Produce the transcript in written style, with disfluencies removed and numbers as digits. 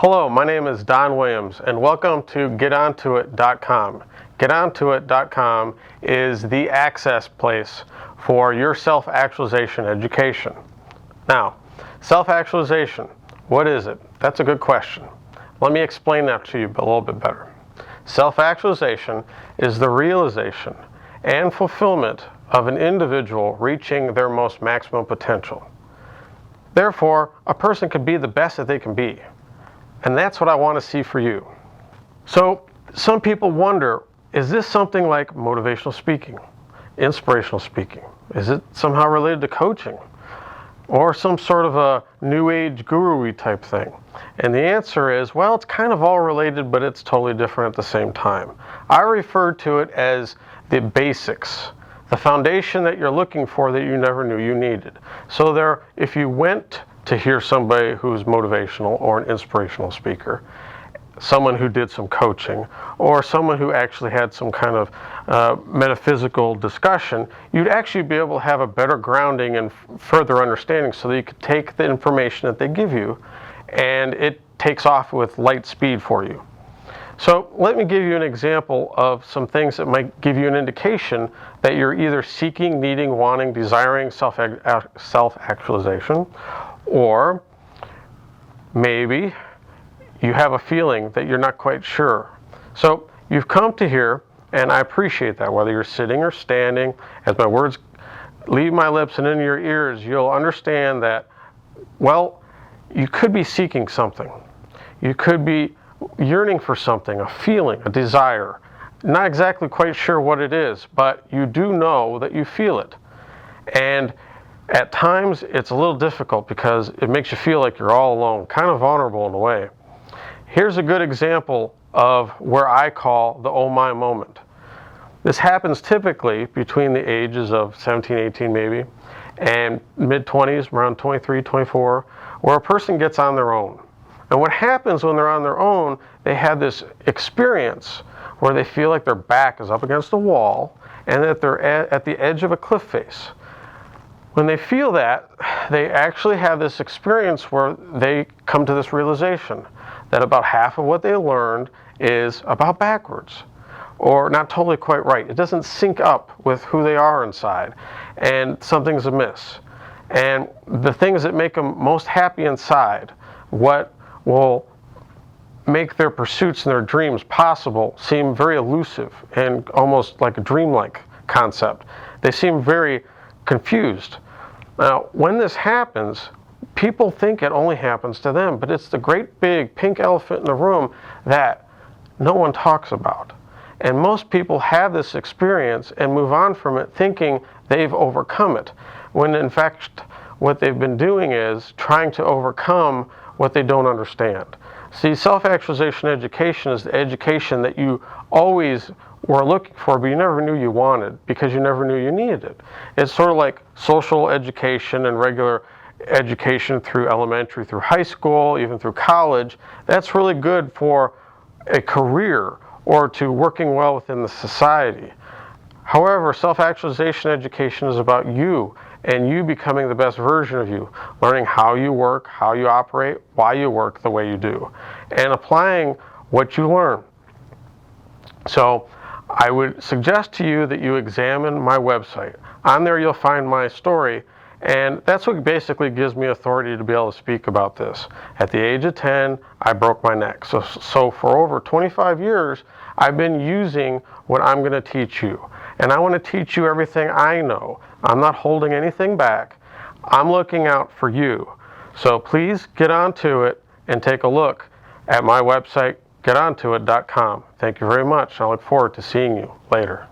Hello, my name is Don Williams and welcome to Geton2it.com. Geton2it.com is the access place for your self-actualization education. Now, self-actualization, what is it? That's a good question. Let me explain that to you a little bit better. Self-actualization is the realization and fulfillment of an individual reaching their most maximum potential. Therefore, a person can be the best that they can be. And that's what I want to see for you. So some people wonder, is this something like motivational speaking, inspirational speaking? Is it somehow related to coaching? Or some sort of a new age guru-y type thing? And the answer is, well, it's kind of all related, but it's totally different at the same time. I refer to it as the basics, the foundation that you're looking for that you never knew you needed. So there, if you went to hear somebody who's motivational or an inspirational speaker, someone who did some coaching, or someone who actually had some kind of metaphysical discussion, you'd actually be able to have a better grounding and further understanding so that you could take the information that they give you and it takes off with light speed for you. So let me give you an example of some things that might give you an indication that you're either seeking, needing, wanting, desiring self-actualization, or maybe you have a feeling that you're not quite sure. So you've come to here, and I appreciate that. Whether you're sitting or standing, as my words leave my lips and into your ears, you'll understand that, well, you could be seeking something. You could be yearning for something, a feeling, a desire. Not exactly quite sure what it is, but you do know that you feel it. And at times, it's a little difficult because it makes you feel like you're all alone, kind of vulnerable in a way. Here's a good example of where I call the oh my moment. This happens typically between the ages of 17, 18 maybe, and mid-20s, around 23, 24, where a person gets on their own. And what happens when they're on their own, they have this experience where they feel like their back is up against the wall and that they're at the edge of a cliff face. When they feel that, they actually have this experience where they come to this realization that about half of what they learned is about backwards, or not totally quite right. It doesn't sync up with who they are inside, and something's amiss. And the things that make them most happy inside, what will make their pursuits and their dreams possible, seem very elusive and almost like a dreamlike concept. They seem very confused. Now, when this happens, people think it only happens to them, but it's the great big pink elephant in the room that no one talks about. And most people have this experience and move on from it thinking they've overcome it, when in fact what they've been doing is trying to overcome what they don't understand. See, self-actualization education is the education that you always were looking for, but you never knew you wanted because you never knew you needed it. It's sort of like social education and regular education through elementary, through high school, even through college. That's really good for a career or to working well within the society. However, self-actualization education is about you and you becoming the best version of you, learning how you work, how you operate, why you work the way you do, and applying what you learn. So I would suggest to you that you examine my website. On there you'll find my story, and that's what basically gives me authority to be able to speak about this. At the age of 10, I broke my neck. So for over 25 years, I've been using what I'm going to teach you. And I want to teach you everything I know. I'm not holding anything back. I'm looking out for you. So please get onto it and take a look at my website, Geton2it.com. Thank you very much. I look forward to seeing you later.